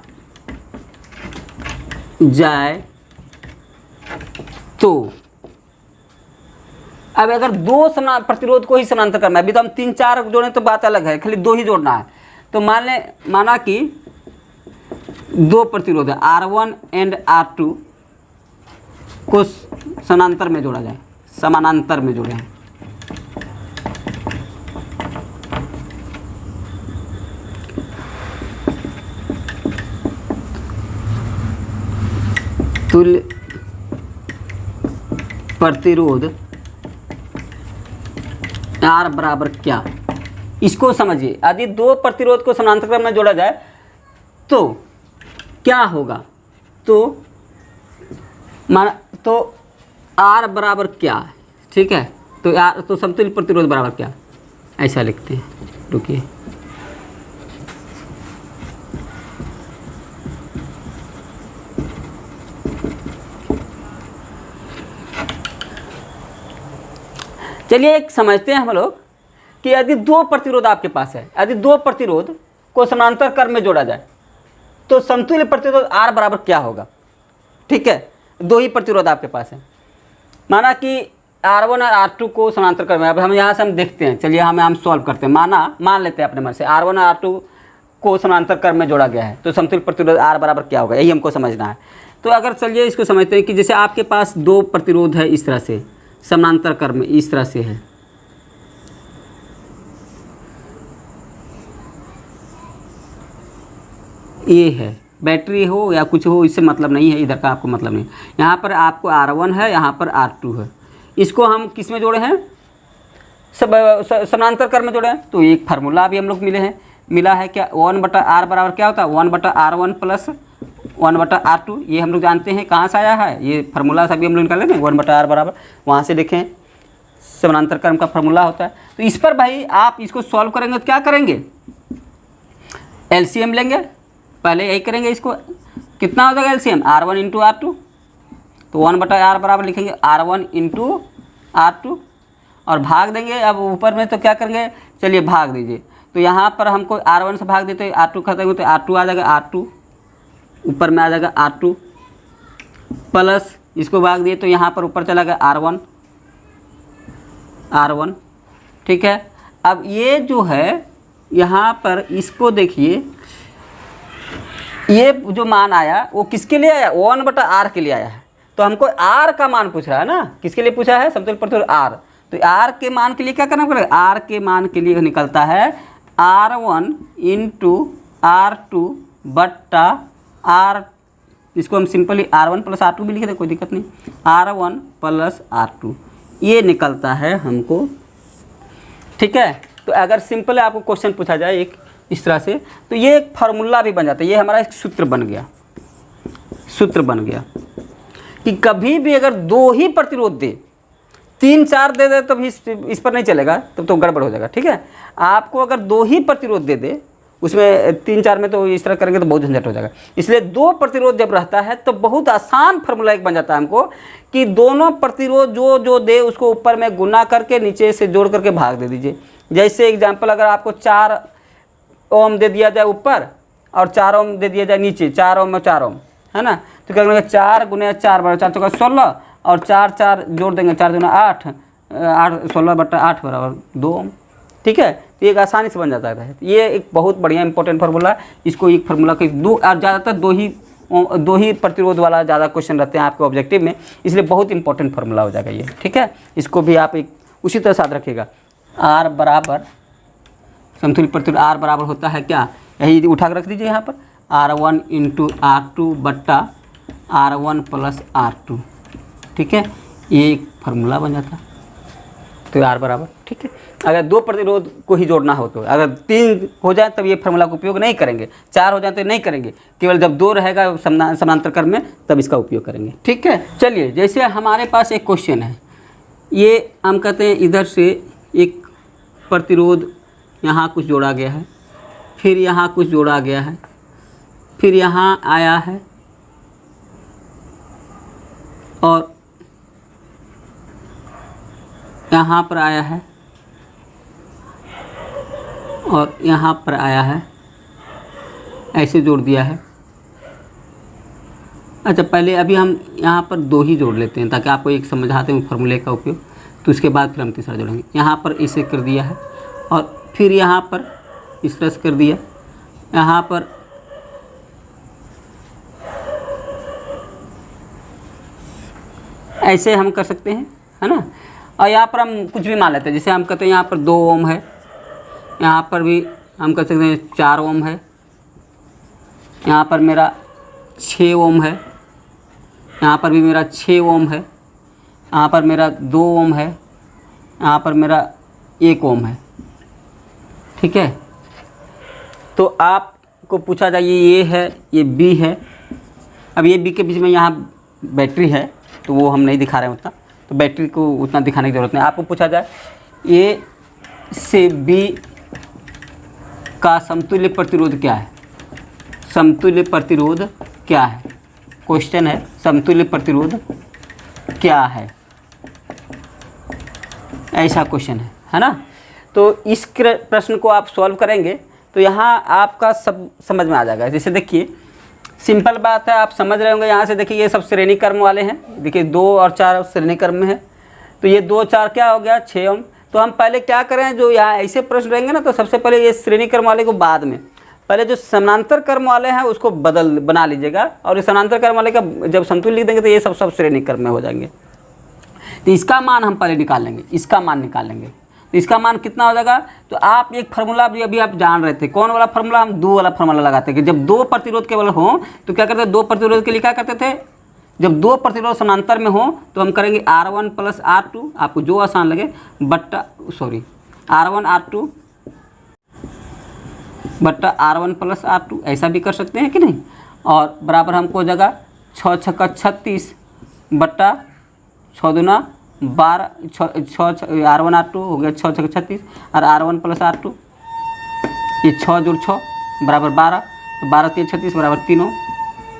जाए तो अब अगर दो प्रतिरोध को ही समानांतर करना है, अभी तो हम 3-4 जोड़े तो बात अलग है, खाली 2 ही जोड़ना है। तो माना कि 2 प्रतिरोध है R1 एंड R2 को समानांतर में जोड़ा जाए, समानांतर में जोड़े हैं। तुल्य प्रतिरोध R बराबर क्या, इसको समझिए। यदि 2 प्रतिरोध को समानांतर क्रम में जोड़ा जाए तो क्या होगा, तो R बराबर क्या है, ठीक है। तो समतुल्य प्रतिरोध बराबर क्या, ऐसा लिखते हैं, रुकिए। चलिए एक समझते हैं हम लोग कि यदि 2 प्रतिरोध आपके पास है, यदि 2 प्रतिरोध को समानांतर क्रम में जोड़ा जाए तो समतुल्य प्रतिरोध R बराबर क्या होगा, ठीक है। 2 ही प्रतिरोध आपके पास है, माना कि R1 और R2 को समानांतर क्रम में, अब हम यहाँ से हम देखते हैं, चलिए हम सॉल्व करते हैं। मान लेते हैं अपने मन से R1 और R2 को समानांतर क्रम में जोड़ा गया है, तो समतुल्य प्रतिरोध R बराबर क्या होगा, यही हमको समझना है। तो अगर चलिए इसको समझते हैं कि जैसे आपके पास 2 प्रतिरोध है, इस तरह से समानांतर क्रम में इस तरह से है, ये है, बैटरी हो या कुछ हो इससे मतलब नहीं है, इधर का आपको मतलब नहीं। यहाँ पर आपको R1 है, यहाँ पर R2 है, इसको हम किस में जोड़े हैं, समानांतर क्रम में जोड़े हैं। तो एक फार्मूला अभी हम लोग मिला है क्या, 1/R बराबर क्या होता है, 1/R1 प्लस 1/R2। ये हम लोग जानते हैं कहाँ से आया है, ये फार्मूला सभी हम लोग निकाले ना, 1/R बराबर, वहाँ से देखें समानांतर क्रम का फार्मूला होता है। तो इस पर भाई आप इसको सॉल्व करेंगे तो क्या करेंगे, LCM लेंगे, पहले यही करेंगे। इसको कितना हो जाएगा LCM, R1 इंटू R2, तो 1/R बराबर लिखेंगे R1 इंटू R2 और भाग देंगे। अब ऊपर में तो क्या करेंगे, चलिए भाग दीजिए। तो यहाँ पर हमको R1 से भाग देते R2 खत्म तो R2 आ जाएगा, R2 ऊपर में आ जाएगा R2 प्लस इसको भाग दिए तो यहाँ पर ऊपर चला गया R1, ठीक है। अब ये जो है यहाँ पर इसको देखिए, ये जो मान आया वो किसके लिए आया, 1/R के लिए आया है। तो हमको R का मान पूछ रहा है ना, किसके लिए पूछा है, समतुल्य प्रतिरोध R। तो R के मान के लिए क्या करना पड़ेगा, R के मान के लिए निकलता है R1 इंटू R2 बट्टा R, इसको हम सिंपली R1 प्लस R2 भी लिखे थे, कोई दिक्कत नहीं, R1 प्लस R2 ये निकलता है हमको, ठीक है। तो अगर सिंपल आपको क्वेश्चन पूछा जाए एक इस तरह से, तो ये एक फार्मूला भी बन जाता है, ये हमारा एक सूत्र बन गया कि कभी भी अगर 2 ही प्रतिरोध दे, 3-4 दे दे तो इस पर नहीं चलेगा, तब तो गड़बड़ हो जाएगा, ठीक है। आपको अगर 2 ही प्रतिरोध दे दे, उसमें 3-4 में तो इस तरह करेंगे तो बहुत झंझट हो जाएगा। इसलिए 2 प्रतिरोध जब रहता है तो बहुत आसान फार्मूला एक बन जाता है हमको कि दोनों प्रतिरोध जो दे उसको ऊपर में गुना करके नीचे से जोड़ करके भाग दे दीजिए। जैसे एग्जांपल, अगर आपको 4 ओम दे दिया जाए ऊपर और 4 ओम दे दिया जाए नीचे, 4 ओम और 4 ओम, है ना। तो क्या करेंगे, 4 गुने 4 बराबर 4 चौका 16 और 4 जोड़ देंगे, 4 दूना 8, 16/8 बराबर 2 ओम, ठीक है। तो एक आसानी से बन जाता है। ये एक बहुत बढ़िया इंपॉर्टेंट फार्मूला है। इसको एक फार्मूला के ज़्यादातर दो ही प्रतिरोध वाला ज़्यादा क्वेश्चन रहते हैं आपके ऑब्जेक्टिव में, इसलिए बहुत इंपॉर्टेंट फार्मूला हो जाएगा ये, ठीक है। इसको भी आप एक उसी तरह साथ रखिएगा। R बराबर समतुल्य प्रतिरोध R बराबर होता है क्या, यही उठा कर रख दीजिए यहाँ पर, R1 इंटू R2 बट्टा R1 प्लस R2, ठीक है। ये एक फार्मूला बन जाता है। तो R बराबर, ठीक है। अगर 2 प्रतिरोध को ही जोड़ना हो तो, अगर 3 हो जाए तब ये फार्मूला का उपयोग नहीं करेंगे, 4 हो जाए तो नहीं करेंगे, केवल जब 2 रहेगा समानांतर क्रम में तब इसका उपयोग करेंगे, ठीक है। चलिए, जैसे हमारे पास एक क्वेश्चन है, ये हम कहते हैं इधर से एक प्रतिरोध यहाँ कुछ जोड़ा गया है, फिर यहाँ कुछ जोड़ा गया है, फिर यहाँ आया है और यहाँ पर आया है और यहाँ पर आया है, ऐसे जोड़ दिया है। अच्छा, पहले अभी हम यहाँ पर 2 ही जोड़ लेते हैं ताकि आपको एक समझाते हैं फार्मूले का उपयोग। तो उसके बाद फिर हम तीसरा जोड़ेंगे। यहाँ पर इसे कर दिया है और फिर यहाँ पर इस तरह से कर दिया, यहाँ पर ऐसे हम कर सकते हैं, है ना। और यहाँ पर हम कुछ भी मान लेते हैं, जैसे हम कहते हैं यहाँ पर 2 ओम है, यहाँ पर भी हम कर सकते हैं 4 ओम है, यहाँ पर मेरा 6 ओम है, यहाँ पर भी मेरा 6 ओम है, यहाँ पर मेरा 2 ओम है, यहाँ पर मेरा 1 ओम है। ठीक है, तो आपको पूछा जाए ये है, ये बी है। अब ये बी के बीच में यहाँ बैटरी है, तो वो हम नहीं दिखा रहे हैं उतना, तो बैटरी को उतना दिखाने की ज़रूरत नहीं। आपको पूछा जाए ए से बी का समतुल्य प्रतिरोध क्या है, समतुल्य प्रतिरोध क्या है, क्वेश्चन है समतुल्य प्रतिरोध क्या है, ऐसा क्वेश्चन है ना। तो इस प्रश्न को आप सॉल्व करेंगे तो यहाँ आपका सब समझ में आ जाएगा। जैसे देखिए सिंपल बात है, आप समझ रहे होंगे। यहाँ से देखिए ये सब श्रेणी क्रम वाले हैं, देखिए 2 और 4 श्रेणी क्रम में है, तो ये 2 4 क्या हो गया 6 ओम। तो हम पहले क्या करें, जो यहाँ ऐसे प्रश्न रहेंगे ना, तो सबसे पहले ये श्रेणी क्रम वाले को बाद में, पहले जो समानांतर क्रम वाले हैं उसको बना लीजिएगा, और इस समानांतर क्रम वाले का जब समतुल्य लिख देंगे तो ये सब श्रेणी क्रम में हो जाएंगे। तो इसका मान हम पहले निकाल लेंगे, इसका मान निकाल लेंगे। तो इसका मान कितना हो जाएगा, तो आप एक फार्मूला भी अभी आप जान रहे थे, कौन वाला फार्मूला, हम 2 वाला फार्मूला लगाते हैं कि जब 2 प्रतिरोध केवल हो तो क्या करते हैं, 2 प्रतिरोध के लिए क्या करते थे, जब 2 प्रतिरोध समांतर में हो तो हम करेंगे R1 + R2, आपको जो आसान लगे, बट्टा R1 R2 बट्टा R1 + R2, ऐसा भी कर सकते हैं कि नहीं। और बराबर हमको जगह 6 छक्का 36 बट्टा 6 दूना 12, 6 R1 R2 हो गया 6 छक्का 36, और R1 + R2 ये 6 + 6 बराबर 12, तो 12 3 36 बराबर 3 ओम।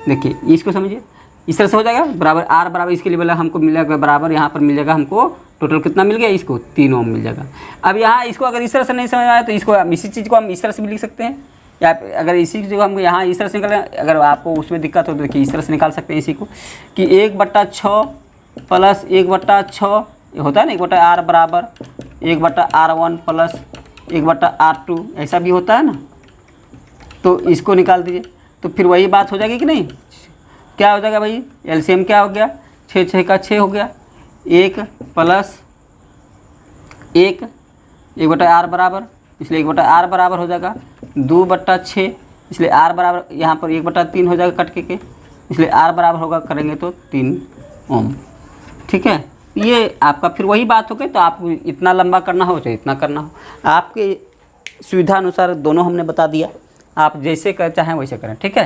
देखिए इसको समझिए, इस तरह से हो जाएगा बराबर R बराबर इसके लिए बोला हमको मिल जाएगा बराबर, यहाँ पर मिल जाएगा हमको टोटल कितना मिल गया, इसको 3 ओम मिल जाएगा। अब यहाँ इसको अगर इस तरह से नहीं समझ आया तो इसको इसी चीज़ को हम इस तरह से भी लिख सकते हैं, या अगर इसी चीज़ को हम यहाँ इस तरह से निकालें, अगर आपको उसमें दिक्कत हो तो देखिए इस तरह से निकाल सकते हैं इसी को कि 1/6 + 1/6 होता है ना, 1/R बराबर 1/R1 + 1/R2, ऐसा भी होता है ना। तो इसको निकाल दीजिए, तो फिर वही बात हो जाएगी कि नहीं। क्या हो जाएगा भाई, एलसीएम क्या हो गया, 6 6 का 6 हो गया, 1 + 1 1/R बराबर, इसलिए 1/R बराबर हो जाएगा 2/6, इसलिए R बराबर यहाँ पर 1/3 हो जाएगा कट के, इसलिए R बराबर होगा करेंगे तो 3 ओम। ठीक है, ये आपका फिर वही बात हो गई। तो आपको इतना लंबा करना हो चाहे इतना करना हो, आपके सुविधा अनुसार दोनों हमने बता दिया, आप जैसे कर चाहें वैसे करें। ठीक है,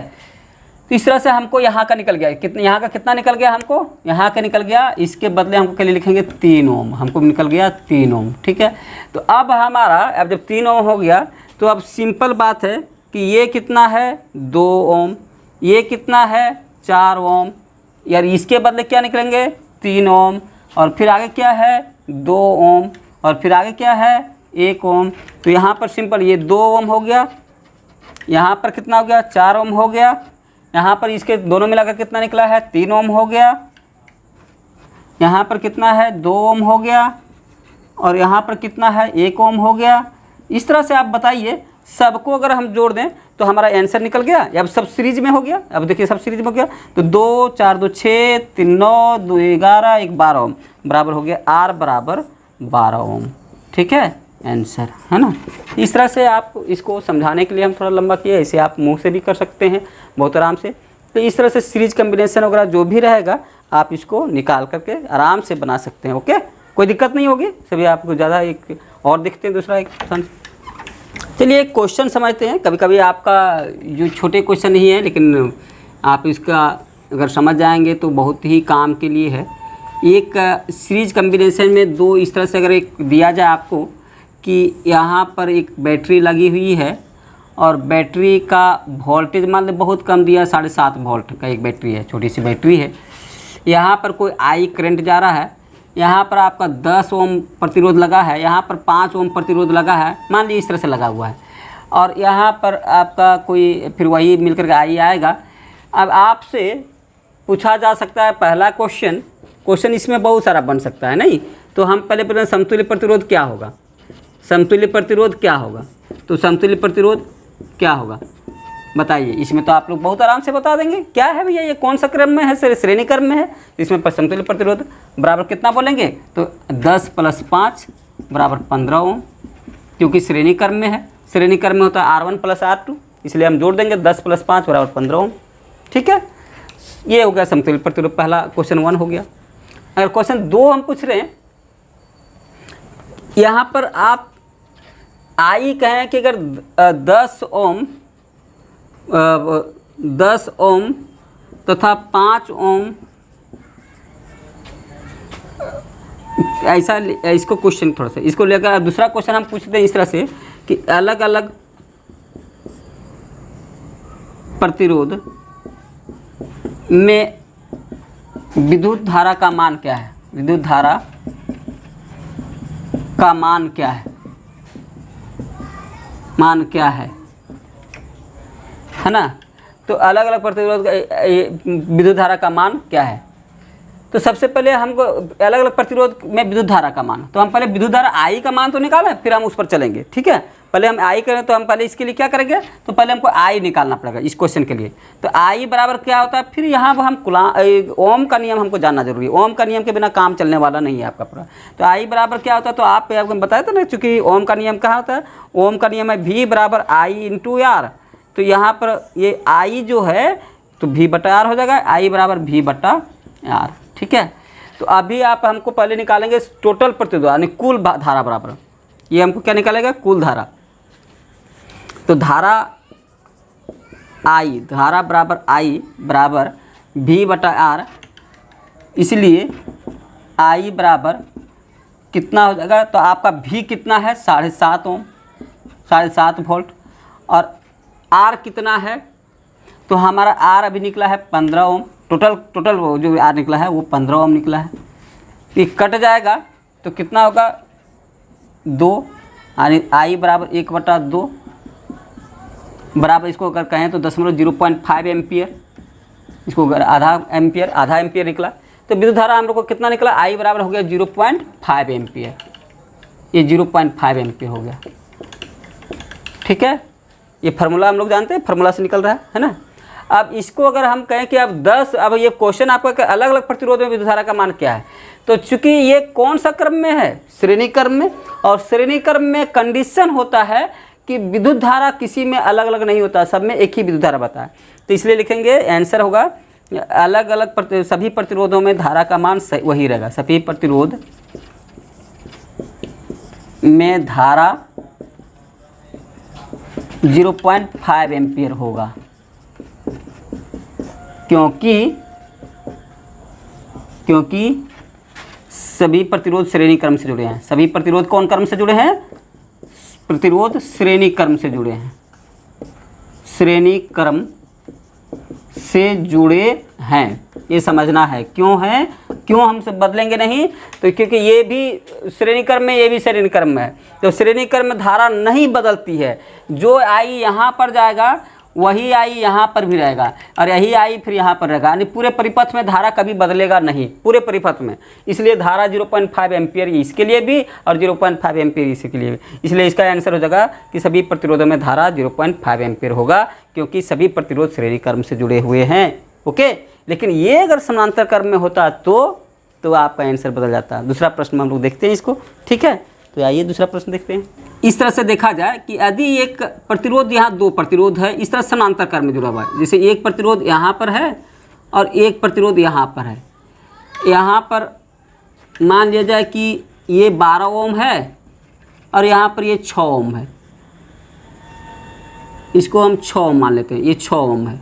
तो इस तरह से हमको यहाँ का निकल गया, कितना यहाँ का कितना निकल गया, हमको यहाँ का निकल गया, इसके बदले हमको के लिए लिखेंगे 3 ओम, हमको निकल गया 3 ओम। ठीक है, तो अब हमारा अब जब 3 ओम हो गया तो अब सिंपल बात है कि ये कितना है 2 ओम, ये कितना है 4 ओम, यार इसके बदले क्या निकलेंगे 3 ओम, और फिर आगे क्या है 2 ओम, और फिर आगे क्या है 1 ओम। तो यहाँ पर सिंपल ये 2 ओम हो गया, यहाँ पर कितना हो गया 4 ओम हो गया, यहाँ पर इसके दोनों मिलाकर कितना निकला है 3 ओम हो गया, यहाँ पर कितना है 2 ओम हो गया, और यहाँ पर कितना है 1 ओम हो गया। इस तरह से आप बताइए, सबको अगर हम जोड़ दें तो हमारा आंसर निकल गया। अब सब सीरीज में हो गया, अब देखिए सब सीरीज में हो गया, तो 2 4 2 6 3 9 2 11 1 12 ओम बराबर हो गया R बराबर 12 ओम। ठीक है, आंसर है ना। इस तरह से आप इसको समझाने के लिए हम थोड़ा लंबा किए, ऐसे आप मुंह से भी कर सकते हैं बहुत आराम से। तो इस तरह से सीरीज कम्बिनेशन वगैरह जो भी रहेगा आप इसको निकाल करके आराम से बना सकते हैं। ओके, कोई दिक्कत नहीं होगी, सभी आपको ज़्यादा एक और दिखते हैं दूसरा एक। चलिए एक क्वेश्चन समझते हैं। कभी कभी आपका जो छोटे क्वेश्चन नहीं है, लेकिन आप इसका अगर समझ जाएंगे तो बहुत ही काम के लिए है। एक सीरीज कम्बिनेशन में 2 इस तरह से अगर एक दिया जाए आपको कि यहाँ पर एक बैटरी लगी हुई है और बैटरी का वोल्टेज मान लो बहुत कम दिया, 7.5 वोल्ट का एक बैटरी है, छोटी सी बैटरी है। यहाँ पर कोई आई करंट जा रहा है, यहाँ पर आपका 10 ओम प्रतिरोध लगा है, यहाँ पर 5 ओम प्रतिरोध लगा है, मान लीजिए इस तरह से लगा हुआ है, और यहाँ पर आपका कोई फिर वही मिलकर के आई आएगा। अब आपसे पूछा जा सकता है पहला क्वेश्चन क्वेश्चन इसमें बहुत सारा बन सकता है नहीं। तो हम पहले समतुल्य प्रतिरोध क्या होगा, समतुल्य प्रतिरोध क्या होगा, तो समतुल्य प्रतिरोध क्या होगा बताइए। इसमें तो आप लोग बहुत आराम से बता देंगे क्या है भैया, ये कौन सा क्रम में है, श्रेणी क्रम में है। इसमें समतुल्य प्रतिरोध बराबर कितना बोलेंगे, तो 10 + 5 = 15 ओम, क्योंकि श्रेणी क्रम में है। श्रेणी क्रम में होता है R1 + R2, इसलिए हम जोड़ देंगे 10 + 5 = 15 ओम। ठीक है, ये हो गया समतुल्य प्रतिरोध, पहला क्वेश्चन 1 हो गया। अगर क्वेश्चन 2 हम पूछ रहे हैं, यहाँ पर आप आई कहें कि अगर 10 ओम तथा 5 ओम, ऐसा इसको क्वेश्चन थोड़ा सा इसको लेकर दूसरा क्वेश्चन हम पूछते हैं इस तरह से कि अलग अलग प्रतिरोध में विद्युत धारा का मान क्या है, विद्युत धारा का मान क्या है, मान क्या है ना। तो अलग अलग प्रतिरोध विद्युत धारा का मान क्या है। तो सबसे पहले हमको अलग अलग प्रतिरोध में विद्युत धारा का मान, तो हम पहले विद्युत धारा आई का मान तो निकालें, फिर हम उस पर चलेंगे। ठीक है, पहले हम आई करें तो हम पहले इसके लिए क्या करेंगे, तो पहले हमको आई निकालना पड़ेगा इस क्वेश्चन के लिए। तो आई बराबर क्या होता है, फिर यहाँ पर हम ओम का नियम हमको जानना जरूरी है। ओम का नियम के बिना काम चलने वाला नहीं है आपका पूरा। तो आई बराबर क्या होता है, तो आपको बताया था ना, चूँकि ओम का नियम कहाँ होता है, ओम का नियम है V = I × R। तो यहाँ पर ये आई जो है तो V/R हो जाएगा, I = V/R। ठीक है, तो अभी आप हमको पहले निकालेंगे टोटल प्रतिरोध यानी कुल धारा बराबर, ये हमको क्या निकालेगा, कुल धारा। तो धारा बराबर I = V/R, इसलिए I बराबर कितना हो जाएगा, तो आपका V कितना है 7.5 ओम, 7.5 वोल्ट, और R कितना है, तो हमारा R अभी निकला है 15 ओम। टोटल जो R निकला है वो 15 ओम निकला है। ये कट जाएगा तो कितना होगा 2, यानी I = 1/2 बराबर, इसको अगर कहें तो 0.5 एम्पियर, इसको अगर आधा एम्पियर निकला। तो विद्युत धारा हम लोग को कितना निकला, I बराबर हो गया 0.5 एम्पियर, ये 0.5 एम्पियर हो गया। ठीक है, ये फार्मूला हम लोग जानते हैं, फार्मूला से निकल रहा है ना। अब इसको अगर हम कहें कि अब ये क्वेश्चन आपका अलग अलग प्रतिरोध में विद्युत धारा का मान क्या है, तो चूंकि ये कौन सा क्रम में है, श्रेणी क्रम में, और श्रेणी क्रम में कंडीशन होता है कि विद्युत धारा किसी में अलग अलग नहीं होता, सब में एक ही विद्युत धारा बता है। तो इसलिए लिखेंगे आंसर होगा अलग अलग सभी प्रतिरोधों में धारा का मान वही रहेगा, सभी प्रतिरोध में धारा 0.5 एम्पियर होगा, क्योंकि सभी प्रतिरोध श्रेणी क्रम से जुड़े हैं। सभी प्रतिरोध कौन क्रम से जुड़े हैं, प्रतिरोध श्रेणी क्रम से जुड़े हैं, श्रेणी क्रम से जुड़े हैं, ये समझना है। क्यों हम सब बदलेंगे नहीं, तो क्योंकि ये भी श्रेणी क्रम में, ये भी श्रेणी क्रम में है। तो श्रेणी क्रम में धारा नहीं बदलती है, जो आई यहाँ पर जाएगा वही आई यहाँ पर भी रहेगा, और यही आई फिर यहाँ पर रहेगा, यानी पूरे परिपथ में धारा कभी बदलेगा नहीं, पूरे परिपथ में। इसलिए धारा 0.5 एम्पियर इसके लिए भी और 0.5 एम्पियर इसके लिए भी, इसलिए इसका आंसर हो जाएगा कि सभी प्रतिरोधों में धारा 0.5 एम्पियर होगा, क्योंकि सभी प्रतिरोध श्रेणी क्रम से जुड़े हुए हैं। ओके, लेकिन ये अगर समानांतर क्रम में होता तो आपका आंसर बदल जाता। दूसरा प्रश्न हम लोग देखते हैं इसको। ठीक है, तो आइए दूसरा प्रश्न देखते हैं। इस तरह से देखा जाए कि यदि एक प्रतिरोध, यहाँ 2 प्रतिरोध है, इस तरह समानांतर क्रम में जुड़ा हुआ है, जैसे एक प्रतिरोध यहाँ पर है और एक प्रतिरोध यहाँ पर है। यहाँ पर मान लिया जाए कि ये 12 ओम है और यहाँ पर ये 6 ओम है, इसको हम 6 ओम मान लेते हैं, ये 6 ओम है।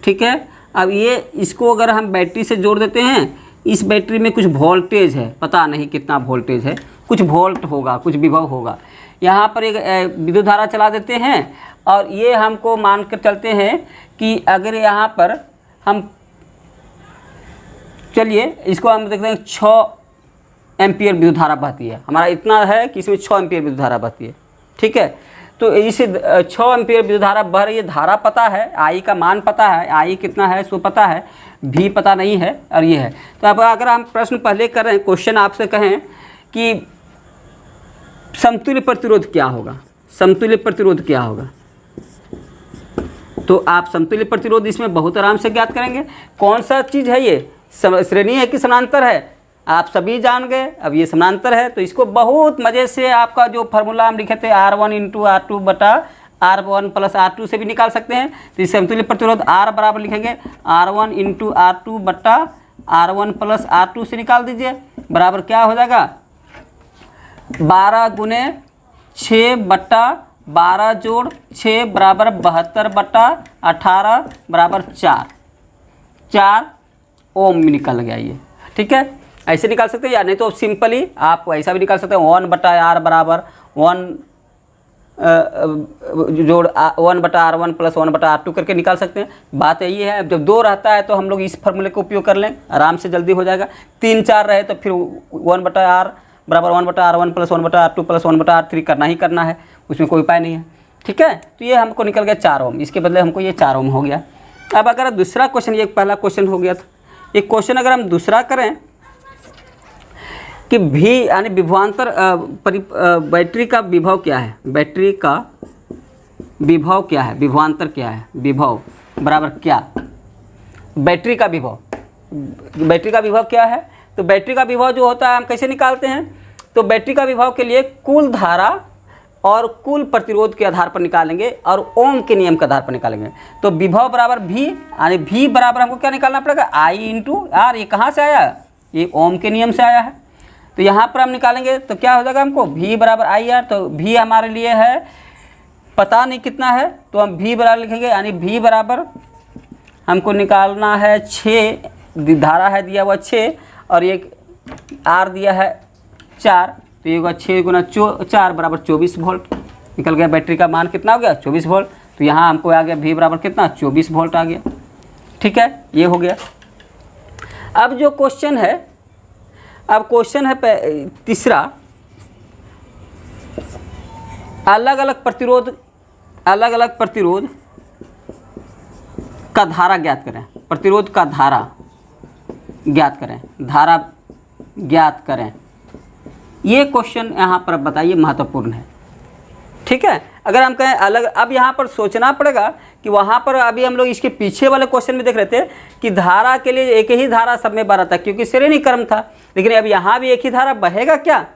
ठीक है, अब ये इसको अगर हम बैटरी से जोड़ देते हैं, इस बैटरी में कुछ वोल्टेज है, पता नहीं कितना वोल्टेज है, कुछ वोल्ट होगा, कुछ विभव होगा। यहाँ पर एक विद्युत धारा चला देते हैं और ये हमको मान कर चलते हैं कि अगर यहाँ पर हम, चलिए इसको हम देखते हैं 6 एम्पियर विद्युत धारा बहती है, हमारा इतना है कि इसमें 6 एम्पियर विद्युत धारा बहती है। ठीक है, तो इसे 6 एम्पियर विद्युत धारा बह रही है, धारा पता है, आई का मान पता है, आई कितना है सो पता है, भी पता नहीं है और ये है। तो अब अगर हम प्रश्न पहले कर रहे हैं, क्वेश्चन आपसे कहें कि समतुल्य प्रतिरोध क्या होगा, समतुल्य प्रतिरोध क्या होगा, तो आप समतुल्य प्रतिरोध इसमें बहुत आराम से ज्ञात करेंगे। कौन सा चीज़ है ये, श्रेणी है कि समानांतर है, आप सभी जान गए। अब ये समानांतर है तो इसको बहुत मज़े से आपका जो फार्मूला हम लिखे थे R1 × R2 बटा R1 + R2 से भी निकाल सकते हैं। तो इस समतुल्य प्रतिरोध R बराबर लिखेंगे R1 × R2 बटा R1 + R2 से निकाल दीजिए, बराबर क्या हो जाएगा 12 × 6 बटा 12 जोड़ 6 बराबर 72 बटा 18 बराबर 4 ओम में निकल गया ये। ठीक है, ऐसे निकाल सकते हैं, या नहीं तो सिंपली आप ऐसा भी निकाल सकते हैं 1 बटा R बराबर 1 जोड़ 1 बटा R1 + 1 बटा R2 करके निकाल सकते हैं। बात यही है, अब जब 2 रहता है तो हम लोग इस फार्मूले का उपयोग कर लें, आराम से जल्दी हो जाएगा। 3 4 रहे तो फिर 1 बटा R बराबर 1 बटा R1 + 1 बटा R2 + 1 बटा R3 करना ही करना है, उसमें कोई उपाय नहीं है। ठीक है, तो ये हमको निकल गया 4 ओम, इसके बदले हमको ये 4 ओम हो गया। अब अगर दूसरा क्वेश्चन, ये पहला क्वेश्चन हो गया था, एक क्वेश्चन अगर हम दूसरा करें कि भी यानी विभवांतर बैटरी का विभव क्या है, बैटरी का विभव क्या है, विभवांतर क्या है, विभव बराबर क्या, बैटरी का विभव, बैटरी का विभव क्या है। तो बैटरी का विभव जो होता है हम कैसे निकालते हैं, तो बैटरी का विभव के लिए कुल धारा और कुल प्रतिरोध के आधार पर निकालेंगे और ओम के नियम के आधार पर निकालेंगे। तो विभव बराबर भी, यानी भी बराबर हमको क्या निकालना पड़ेगा I × R। ये कहाँ से आया, ये ओम के नियम से आया है। तो यहाँ पर हम निकालेंगे तो क्या हो जाएगा हमको V बराबर IR। तो V हमारे लिए है पता नहीं कितना है, तो हम V बराबर लिखेंगे, यानी V बराबर हमको निकालना है 6, धारा है दिया हुआ 6 और एक R दिया है 4, तो ये होगा 6 × 4 बराबर 24 वोल्ट। निकल गया बैटरी का मान कितना हो गया 24 वोल्ट। तो यहाँ हमको आ गया V बराबर कितना 24 वोल्ट आ गया। ठीक है, ये हो गया। अब जो क्वेश्चन है, अब क्वेश्चन है तीसरा, अलग अलग प्रतिरोध का धारा ज्ञात करें, प्रतिरोध का धारा ज्ञात करें, धारा ज्ञात करें। ये क्वेश्चन यहाँ पर बताइए महत्वपूर्ण है। ठीक है, अगर हम कहें अलग, अब यहाँ पर सोचना पड़ेगा कि वहाँ पर अभी हम लोग इसके पीछे वाले क्वेश्चन में देख रहे थे कि धारा के लिए एक ही धारा सब में बह था क्योंकि श्रेणी क्रम था, लेकिन अब यहाँ भी एक ही धारा बहेगा क्या,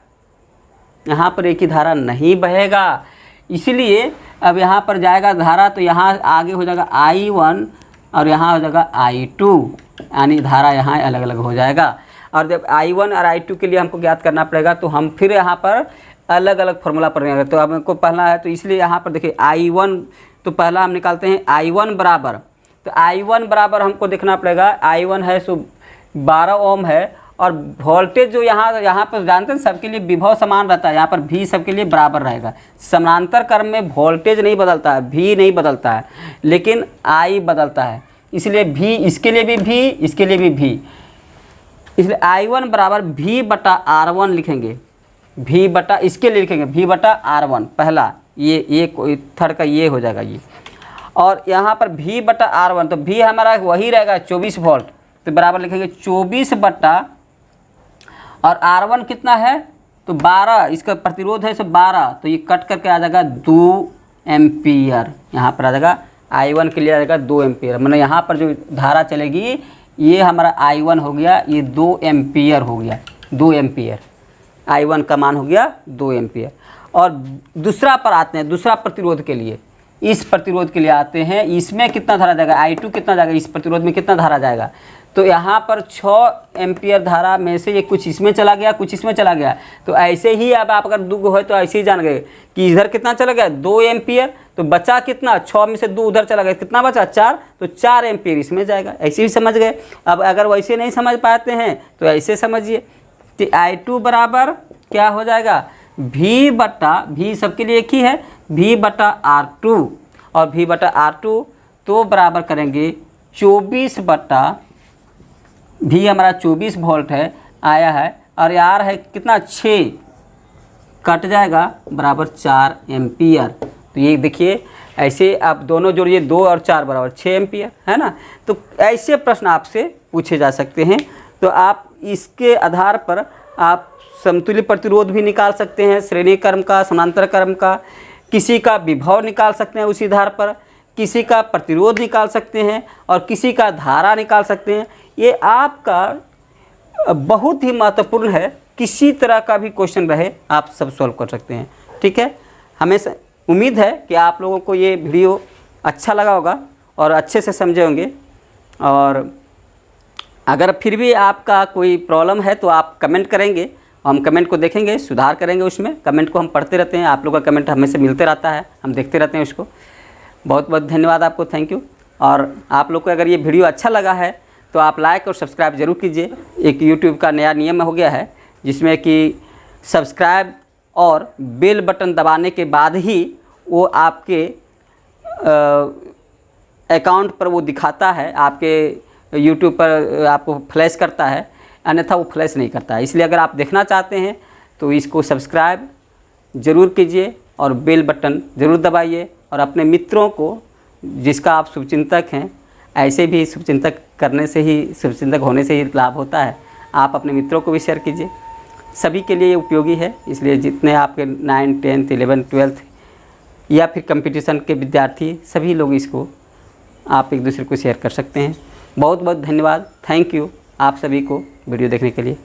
यहाँ पर एक ही धारा नहीं बहेगा। इसलिए अब यहाँ पर जाएगा धारा, तो यहाँ आगे हो जाएगा I1 और यहाँ हो जाएगा I2, यानी धारा यहाँ अलग अलग हो जाएगा। और जब I1 और I2 के लिए हमको ज्ञात करना पड़ेगा तो हम फिर यहाँ पर अलग अलग फार्मूला पढ़ेंगे। तो अब हमको पहला है, तो इसलिए यहाँ पर देखिए I1, तो पहला हम निकालते हैं I1 बराबर, तो I1 बराबर हमको देखना पड़ेगा, I1 है सो 12 ओम है और वोल्टेज जो यहाँ पर जानते हैं सबके लिए विभव समान रहता है, यहाँ पर भी सबके लिए बराबर रहेगा। समानांतर क्रम में वोल्टेज नहीं बदलता है, भी नहीं बदलता है, लेकिन I बदलता है, इसलिए भी इसके लिए भी भी, इसके लिए भी भी, इसलिए I1 बराबर V बटा R1 लिखेंगे, V बटा इसके लिए लिखेंगे V बटा R1, पहला ये थर्ड का ये हो जाएगा ये, और यहाँ पर V बटा R1, तो V हमारा वही रहेगा 24 वोल्ट, तो बराबर लिखेंगे 24 बटा, और R1 कितना है तो 12, इसका प्रतिरोध है सो 12, तो ये कट करके आ जाएगा 2 एम्पियर, यहाँ पर आ जाएगा I1 के लिए आ जाएगा 2 एम्पियर, मतलब यहाँ पर जो धारा चलेगी ये हमारा I1 हो गया, ये 2 एम्पियर हो गया, 2 एम्पियर I1 का मान हो गया 2 एम्पियर। और दूसरा पर आते हैं, दूसरा प्रतिरोध के लिए, इस प्रतिरोध के लिए आते हैं, इसमें कितना धारा जाएगा I2 कितना जाएगा, इस प्रतिरोध में कितना धारा जाएगा, तो यहाँ पर 6 एम्पियर धारा में से ये कुछ इसमें चला गया, कुछ इसमें चला गया, तो ऐसे ही अब आप अगर 2 हो तो ऐसे ही जान गए कि इधर कितना चला गया 2 एम्पियर, तो बचा कितना 6 में से 2 उधर चला गया, कितना बचा 4, तो 4 एम्पियर इसमें जाएगा, ऐसे ही समझ गए। अब अगर वैसे नहीं समझ पाते हैं तो ऐसे समझिए, तो I2 बराबर क्या हो जाएगा V बटा, V सबके लिए एक ही है, V बटा R2, और V बटा R2 तो बराबर करेंगे 24 बटा, V हमारा 24 वोल्ट है आया है, और R है कितना 6, कट जाएगा बराबर 4 एम्पियर। तो ये देखिए ऐसे आप दोनों जोड़िए, 2 और 4 बराबर 6 एम्पियर, है ना। तो ऐसे प्रश्न आपसे पूछे जा सकते हैं। तो आप इसके आधार पर आप समतुल्य प्रतिरोध भी निकाल सकते हैं, श्रेणी क्रम का, समानांतर क्रम का, किसी का विभव निकाल सकते हैं उसी आधार पर, किसी का प्रतिरोध निकाल सकते हैं और किसी का धारा निकाल सकते हैं। ये आपका बहुत ही महत्वपूर्ण है, किसी तरह का भी क्वेश्चन रहे आप सब सॉल्व कर सकते हैं। ठीक है, हमें उम्मीद है कि आप लोगों को ये वीडियो अच्छा लगा होगा और अच्छे से समझे होंगे। और अगर फिर भी आपका कोई प्रॉब्लम है तो आप कमेंट करेंगे, हम कमेंट को देखेंगे, सुधार करेंगे उसमें। कमेंट को हम पढ़ते रहते हैं, आप लोगों का कमेंट हमें से मिलते रहता है, हम देखते रहते हैं उसको। बहुत बहुत धन्यवाद आपको, थैंक यू। और आप लोग को अगर ये वीडियो अच्छा लगा है तो आप लाइक और सब्सक्राइब ज़रूर कीजिए। एक यूट्यूब का नया नियम हो गया है जिसमें कि सब्सक्राइब और बेल बटन दबाने के बाद ही वो आपके अकाउंट पर वो दिखाता है, आपके यूट्यूब पर आपको फ्लैश करता है, अन्यथा वो फ्लैश नहीं करता है। इसलिए अगर आप देखना चाहते हैं तो इसको सब्सक्राइब ज़रूर कीजिए और बेल बटन ज़रूर दबाइए। और अपने मित्रों को, जिसका आप शुभचिंतक हैं, ऐसे भी शुभचिंतक करने से ही, शुभचिंतक होने से ही लाभ होता है, आप अपने मित्रों को भी शेयर कीजिए। सभी के लिए उपयोगी है, इसलिए जितने आपके 9, 10, 11, 12 या फिर कंपटीशन के विद्यार्थी, सभी लोग इसको आप एक दूसरे को शेयर कर सकते हैं। बहुत बहुत धन्यवाद, थैंक यू आप सभी को वीडियो देखने के लिए।